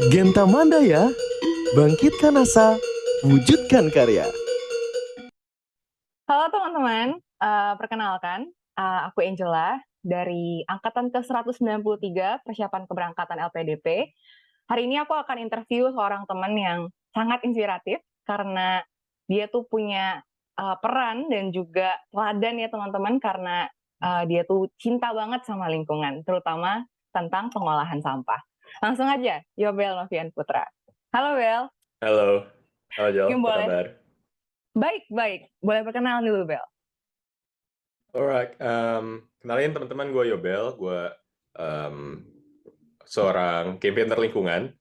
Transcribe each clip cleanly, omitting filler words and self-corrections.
Genta Mandaya, bangkitkan asa, wujudkan karya. Halo teman-teman, perkenalkan, aku Angela dari Angkatan ke-193 Persiapan Keberangkatan LPDP. Hari ini aku akan interview seorang teman yang sangat inspiratif karena dia tuh punya peran dan juga teladan ya teman-teman, karena dia tuh cinta banget sama lingkungan, terutama tentang pengolahan sampah. Langsung aja, Yobel Novian Putra. Halo Bel, Halo, halo Jel, mungkin apa boleh. kabar? Baik, boleh perkenalan dulu Bel. Alright, kenalin teman-teman, gue Yobel, gue seorang campaigner lingkungan,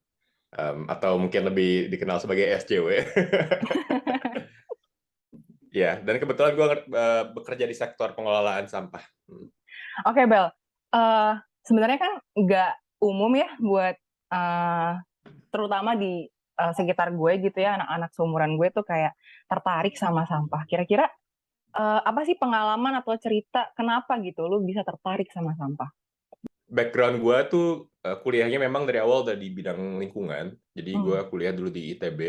atau mungkin lebih dikenal sebagai SJW. Ya, dan kebetulan gue bekerja di sektor pengelolaan sampah. Oke, Bel. Sebenarnya kan nggak umum ya buat terutama di sekitar gue gitu ya, anak-anak seumuran gue tuh kayak tertarik sama sampah. Kira-kira apa sih pengalaman atau cerita kenapa gitu lu bisa tertarik sama sampah? Background gue tuh kuliahnya memang dari awal udah di bidang lingkungan. Jadi gue kuliah dulu di ITB,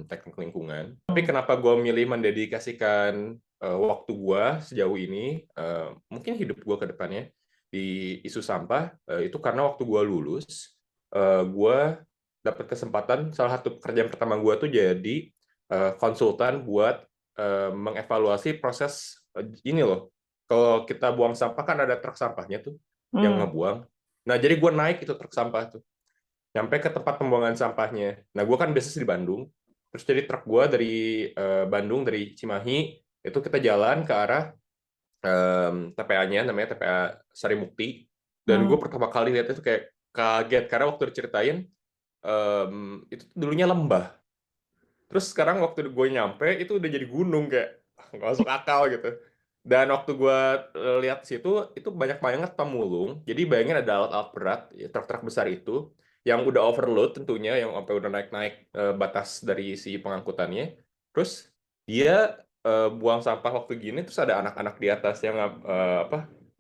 teknik lingkungan. Tapi kenapa gue milih mendedikasikan waktu gue sejauh ini, mungkin hidup gue ke depannya, di isu sampah, itu karena waktu gue lulus, gue dapat kesempatan, salah satu pekerjaan pertama gue tuh jadi konsultan buat mengevaluasi proses ini loh. Kalau kita buang sampah kan ada truk sampahnya tuh yang ngebuang. Nah, jadi gue naik itu truk sampah tuh. Nyampe ke tempat pembuangan sampahnya. Nah, gue kan biasa di Bandung. Terus jadi truk gue dari Bandung, dari Cimahi, itu kita jalan ke arah TPA-nya, namanya TPA Sarimukti. Dan gue pertama kali lihat itu kayak kaget, karena waktu diceritain, itu dulunya lembah. Terus sekarang waktu gue nyampe, itu udah jadi gunung, kayak nggak masuk akal gitu. Dan waktu gue lihat situ, itu banyak banget pemulung. Jadi bayangin ada alat-alat berat, ya, truk-truk besar itu, yang udah overload tentunya, yang sampai udah naik-naik batas dari si pengangkutannya. Terus dia buang sampah waktu gini, terus ada anak-anak di atas yang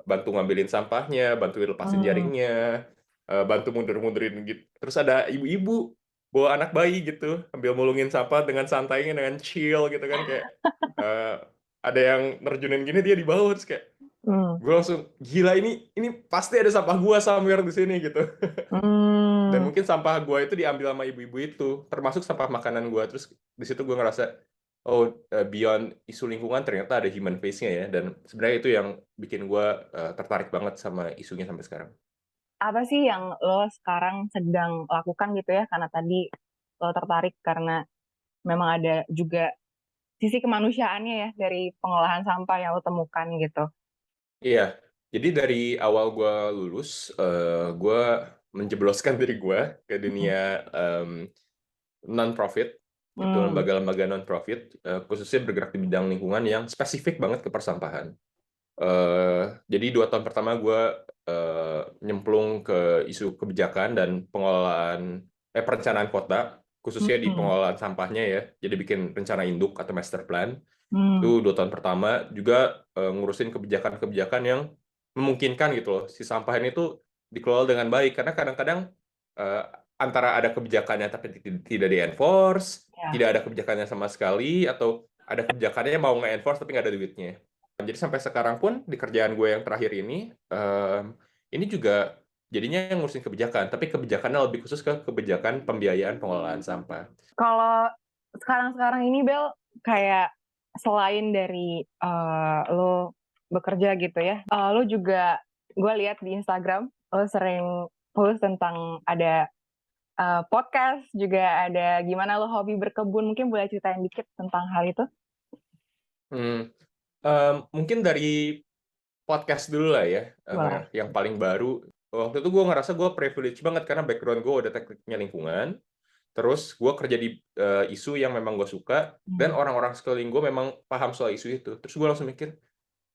bantu ngambilin sampahnya, bantu lepasin jaringnya, bantu mundur-mundurin gitu. Terus ada ibu-ibu bawa anak bayi gitu, ambil mulungin sampah dengan santainya, dengan chill gitu kan, kayak ada yang nerjunin gini, dia di bawah, terus kayak gue langsung gila, ini pasti ada sampah gua somewhere di sini gitu. Dan mungkin sampah gua itu diambil sama ibu-ibu itu, termasuk sampah makanan gua. Terus di situ gue ngerasa, oh, beyond isu lingkungan ternyata ada human face-nya ya. Dan sebenarnya itu yang bikin gua tertarik banget sama isunya sampai sekarang. Apa sih yang lo sekarang sedang lakukan gitu ya? Karena tadi lo tertarik karena memang ada juga sisi kemanusiaannya ya dari pengolahan sampah yang lo temukan gitu. Iya, jadi dari awal gue lulus, gue menjebloskan diri gue ke dunia non-profit, itu lembaga-lembaga non-profit, khususnya bergerak di bidang lingkungan yang spesifik banget ke persampahan. Jadi 2 tahun pertama gue nyemplung ke isu kebijakan dan pengelolaan, perencanaan kota, khususnya di pengelolaan sampahnya ya. Jadi bikin rencana induk atau master plan. Itu 2 tahun pertama juga ngurusin kebijakan-kebijakan yang memungkinkan gitu loh, si sampah ini tuh dikelola dengan baik. Karena kadang-kadang eh, antara ada kebijakannya tapi tidak di-enforce, tidak ada kebijakannya sama sekali, atau ada kebijakannya mau nge-enforce tapi nggak ada duitnya. Jadi sampai sekarang pun di kerjaan gue yang terakhir ini juga jadinya yang ngurusin kebijakan, tapi kebijakannya lebih khusus ke kebijakan pembiayaan pengelolaan sampah. Kalau sekarang-sekarang ini Bel, kayak selain dari lo bekerja gitu ya, lo juga gue lihat di Instagram lo sering post tentang ada podcast, juga ada gimana lo hobi berkebun. Mungkin boleh ceritain dikit tentang hal itu? Mungkin dari podcast dulu lah ya, Boleh. yang paling baru. Waktu itu gue ngerasa gue privilege banget karena background gue udah tekniknya lingkungan. Terus gue kerja di isu yang memang gue suka, dan orang-orang sekeliling gue memang paham soal isu itu. Terus gue langsung mikir,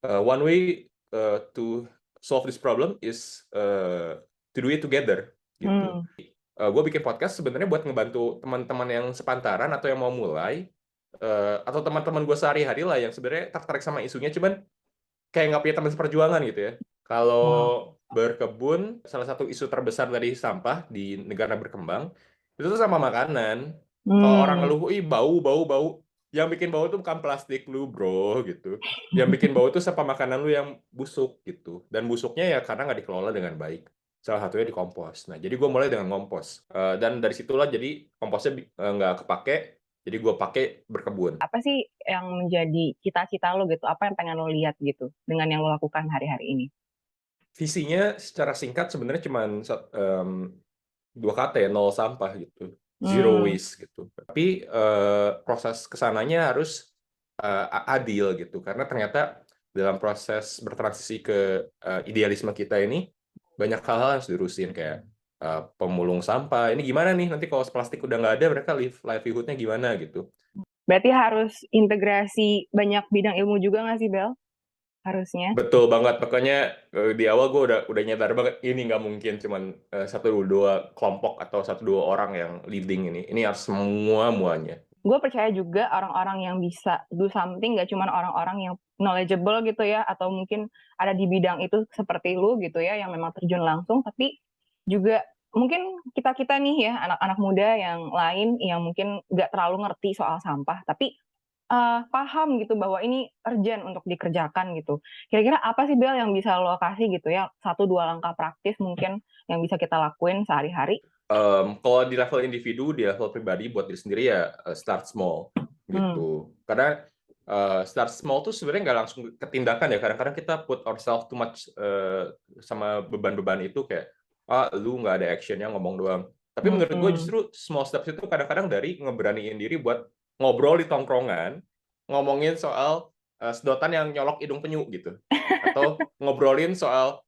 one way to solve this problem is to do it together, gitu. Gue bikin podcast sebenarnya buat ngebantu teman-teman yang sepantaran atau yang mau mulai, atau teman-teman gue sehari-hari lah yang sebenarnya tertarik sama isunya, cuman kayak nggak punya teman seperjuangan gitu ya. Kalau berkebun, salah satu isu terbesar dari sampah di negara berkembang, itu tuh sama makanan. Kalau orang Hmm. ngeluh, ih bau, bau, bau. Yang bikin bau tuh bukan plastik lu, bro, gitu. Yang bikin bau tuh sampah makanan lu yang busuk, gitu. Dan busuknya ya karena nggak dikelola dengan baik. Salah satunya di kompos. Nah, jadi gue mulai dengan kompos. Dan dari situlah jadi komposnya nggak kepake, jadi gue pakai berkebun. Apa sih yang menjadi cita-cita lo gitu? Apa yang pengen lo lihat gitu dengan yang lo lakukan hari-hari ini? Visinya secara singkat sebenarnya cuma dua kata ya, nol sampah gitu, zero Hmm. waste gitu. Tapi proses kesananya harus adil gitu, karena ternyata dalam proses bertransisi ke idealisme kita ini banyak hal-hal yang harus diurusin kayak pemulung sampah. Ini gimana nih nanti kalau plastik udah nggak ada, mereka livelihood-nya gimana gitu. Berarti harus integrasi banyak bidang ilmu juga nggak sih, Bel? Harusnya. Betul banget, makanya di awal gue udah nyadar banget ini nggak mungkin cuman satu dua kelompok atau satu dua orang yang leading ini harus semuanya. Gue percaya juga orang-orang yang bisa do something nggak cuma orang-orang yang knowledgeable gitu ya, atau mungkin ada di bidang itu seperti lu gitu ya, yang memang terjun langsung, tapi juga mungkin kita-kita nih ya, anak-anak muda yang lain yang mungkin nggak terlalu ngerti soal sampah, tapi paham gitu bahwa ini urgent untuk dikerjakan gitu. Kira-kira apa sih, Bel, yang bisa lo kasih gitu ya, 1-2 langkah praktis mungkin yang bisa kita lakuin sehari-hari? Kalau di level individu, di level pribadi buat diri sendiri ya start small Hmm. gitu. Karena start small tuh sebenarnya nggak langsung ke tindakan ya. Kadang-kadang kita put ourselves too much sama beban-beban itu kayak lu nggak ada actionnya, ngomong doang. Tapi menurut gue Hmm. justru small steps itu kadang-kadang dari ngeberaniin diri buat ngobrol di tongkrongan, ngomongin soal sedotan yang nyolok hidung penyu gitu, atau ngobrolin soal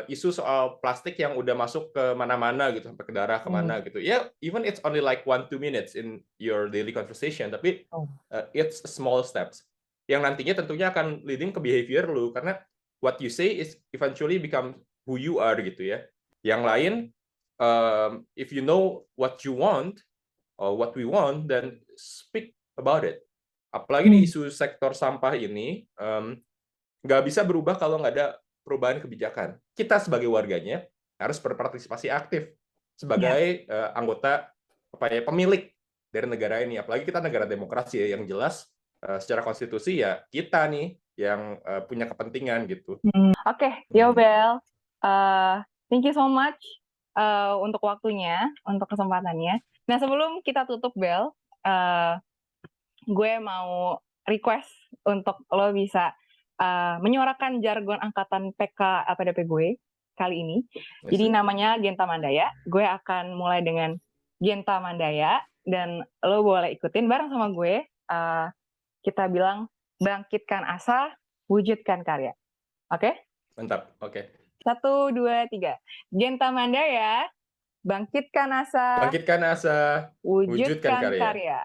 isu soal plastik yang udah masuk ke mana-mana gitu, sampai ke darah Hmm. kemana gitu. Ya, even it's only like 1-2 minutes in your daily conversation, tapi Oh. it's small steps yang nantinya tentunya akan leading ke behavior lu, karena what you say is eventually become who you are gitu ya. Yang lain, if you know what you want or what we want, then speak about it. Apalagi di Hmm. isu sektor sampah ini, nggak bisa berubah kalau nggak ada perubahan kebijakan. Kita sebagai warganya harus berpartisipasi aktif Ya. sebagai anggota pemilik dari negara ini. Apalagi kita negara demokrasi ya, yang jelas secara konstitusi ya kita nih yang punya kepentingan gitu. Oke, yo Bel. Thank you so much untuk waktunya, untuk kesempatannya. Nah, sebelum kita tutup, Bel, gue mau request untuk lo bisa menyuarakan jargon angkatan PK LPDP gue kali ini. Jadi namanya Genta Mandaya. Gue akan mulai dengan Genta Mandaya, dan lo boleh ikutin bareng sama gue. Kita bilang, bangkitkan asa, wujudkan karya. Oke? Mantap, oke. 1, 2, 3. Genta Mandaya, bangkitkan asa, Bangkitkan asa, wujudkan wujudkan karya. karya.